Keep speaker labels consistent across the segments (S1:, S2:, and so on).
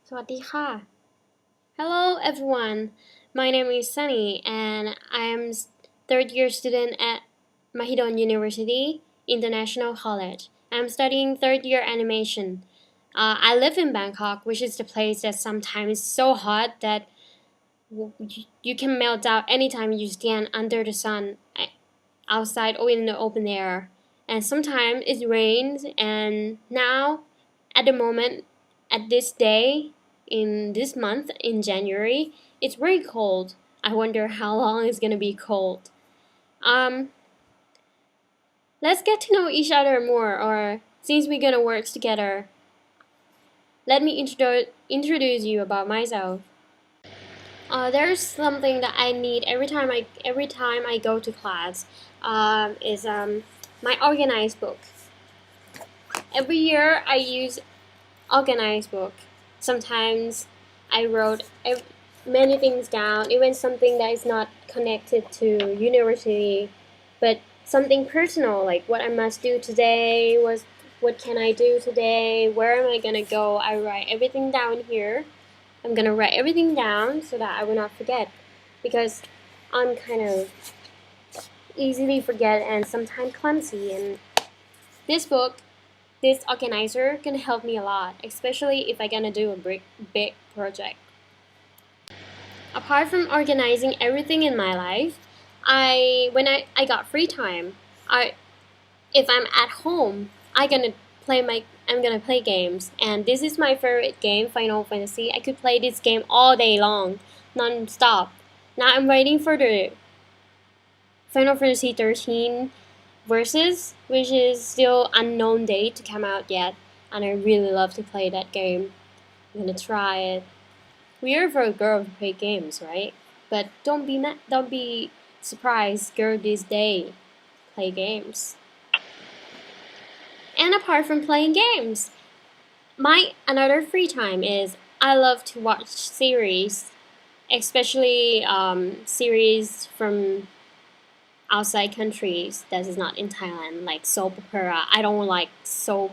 S1: สวัสดีค่ะ Hello everyone. My name is Sunny and I am third year student at Mahidol University International College. I'm studying third year animation. I live in Bangkok, which is the place that sometimes is so hot that you can melt out anytime you stand under the sun outside or in the open air. And sometimes it rains, and now at the moment, at this day, in this month, in January, it's very cold. I wonder how long it's gonna be cold. Um, let's get to know each other more, or since we're gonna work together, let me introduce you about myself. There's something that I need every time I go to class. Is my organized book. Every year I use organized book. Sometimes I wrote many things down, even something that is not connected to university, but something personal like what I must do today, what can I do today, where am I gonna go. I write everything down here. I'm gonna write everything down so that I will not forget, because I'm kind of easily forget and sometimes clumsy, and this book, this organizer can help me a lot, especially if I'm gonna do a big project. Apart from organizing everything in my life, when I got free time, I if I'm at home, I'm gonna play games, and this is my favorite game, Final Fantasy. I could play this game all day long, non-stop. Now I'm waiting for the Final Fantasy 13 Versus, which is still unknown date to come out yet, and I really love to play that game. I'm gonna try it. Weird for a girl to play games, right? But don't be surprised, girl these days play games. And apart from playing games, my another free time is I love to watch series, especially series from outside countries that is not in Thailand, like soap opera. I don't like soap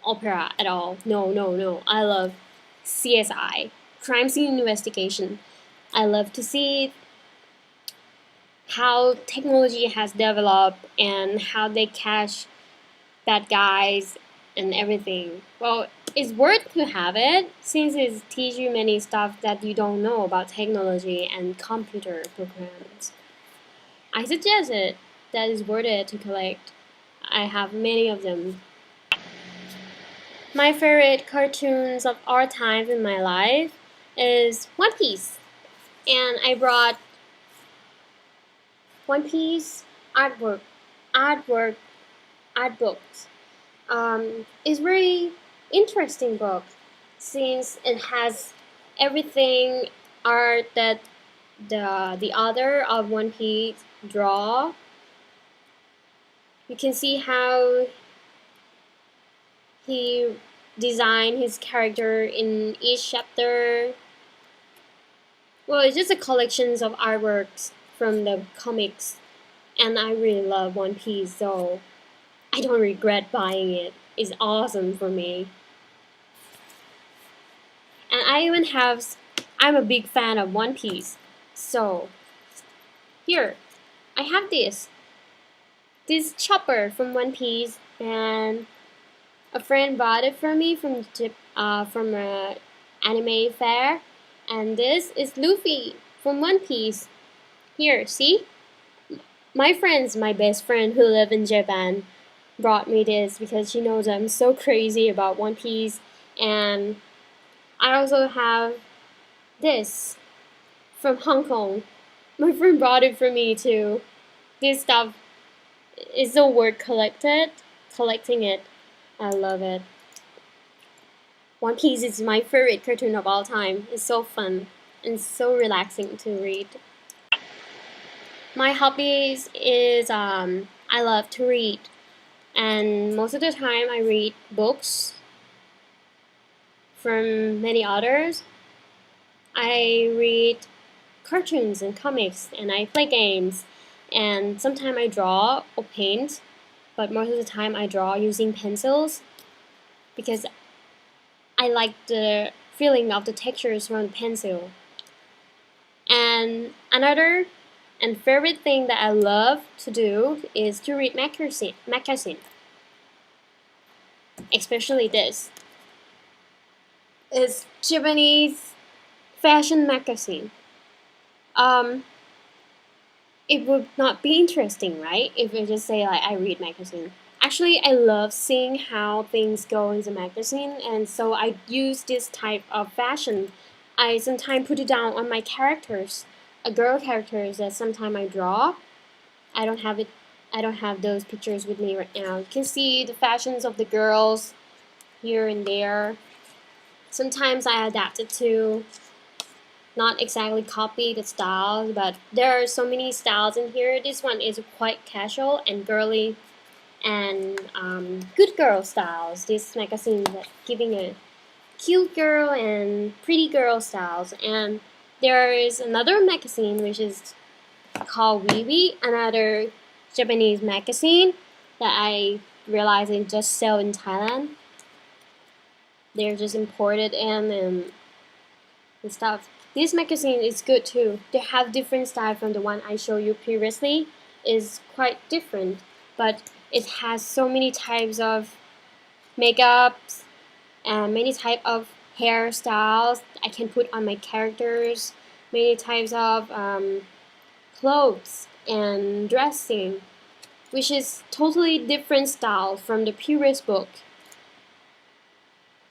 S1: opera at all. No, no, no. I love CSI, crime scene investigation. I love to see how technology has developed and how they catch bad guys and everything. Well, it's worth to have it since it teaches you many stuff that you don't know about technology and computer programs. I suggest it. That is worth it to collect. I have many of them. My favorite cartoons of all time in my life is One Piece. And I brought One Piece artwork, art books. It's very interesting book since it has everything art that the author of One Piece draw. You can see how he designed his character in each chapter. Well, it's just a collections of artworks from the comics, and I really love One Piece, so I don't regret buying it. It's awesome for me. And I'm a big fan of One Piece. So, here, I have this chopper from One Piece, and a friend bought it for me from a anime fair, and this is Luffy from One Piece. Here, see? My best friend who live in Japan, brought me this because she knows I'm so crazy about One Piece, and I also have this from Hong Kong. My friend brought it for me too. This stuff is so worth collecting it. I love it. One Piece is my favorite cartoon of all time. It's so fun and so relaxing to read. My hobbies is I love to read, and most of the time I read books from many authors. I read cartoons and comics, and I play games, and sometimes I draw or paint, but most of the time I draw using pencils because I like the feeling of the textures from the pencil. And another and favorite thing that I love to do is to read magazine, especially this. It's Japanese fashion magazine. Um, it would not be interesting, right? If I just say like I read magazine. Actually, I love seeing how things go in the magazine, and so I use this type of fashion. I sometimes put it down on my characters, a girl characters that sometimes I draw. I don't have it. I don't have those pictures with me right now. You can see the fashions of the girls here and there. Sometimes I adapt it to not exactly copy the styles, but there are so many styles in here. This one is quite casual and girly and good girl styles. This magazine is giving a cute girl and pretty girl styles. And there is another magazine which is called Wiwi, another Japanese magazine that I realized they just sell in Thailand. They're just imported in and stuff. This magazine is good too. They have different style from the one I showed you previously. It's quite different, but it has so many types of makeups and many type of hairstyles I can put on my characters. Many types of clothes and dressing, which is totally different style from the previous book.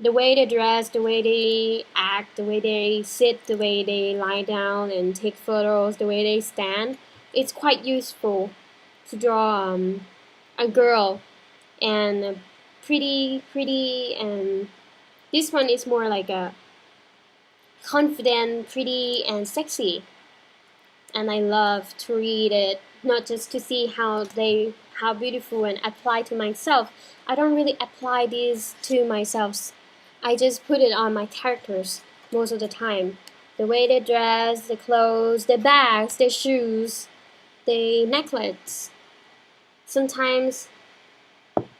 S1: The way they dress, the way they act, the way they sit, the way they lie down and take photos, the way they stand, it's quite useful to draw a girl and a pretty, and this one is more like a confident, pretty, and sexy. And I love to read it, not just to see how beautiful and apply to myself. I don't really apply these to myself. I just put it on my characters most of the time. The way they dress, the clothes, the bags, the shoes, the necklace. Sometimes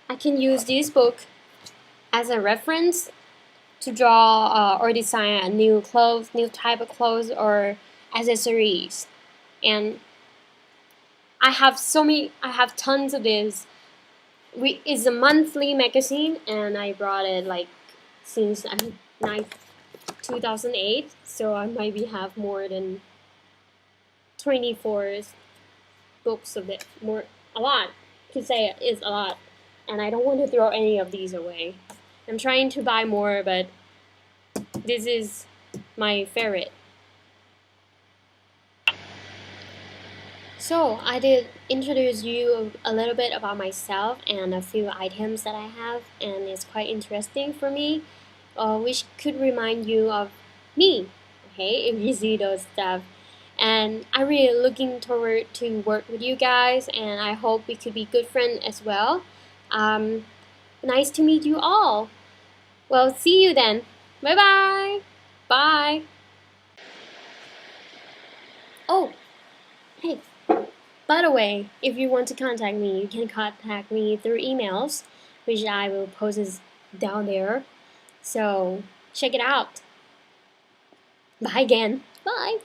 S1: I can use this book as a reference to draw or design a new type of clothes or accessories. And I have tons of this. It's a monthly magazine, and I brought it like since 2008, so I maybe have more than 24 books of it. A lot. To say it is a lot, and I don't want to throw any of these away. I'm trying to buy more, but this is my favorite. So I did introduce you a little bit about myself and a few items that I have, and it's quite interesting for me, which could remind you of me, okay, if you see those stuff. And I'm really looking forward to work with you guys, and I hope we could be good friends as well. Nice to meet you all. Well, see you then. Bye-bye. Bye. Oh, hey. By the way, if you want to contact me, you can contact me through emails, which I will post down there. So check it out. Bye again. Bye.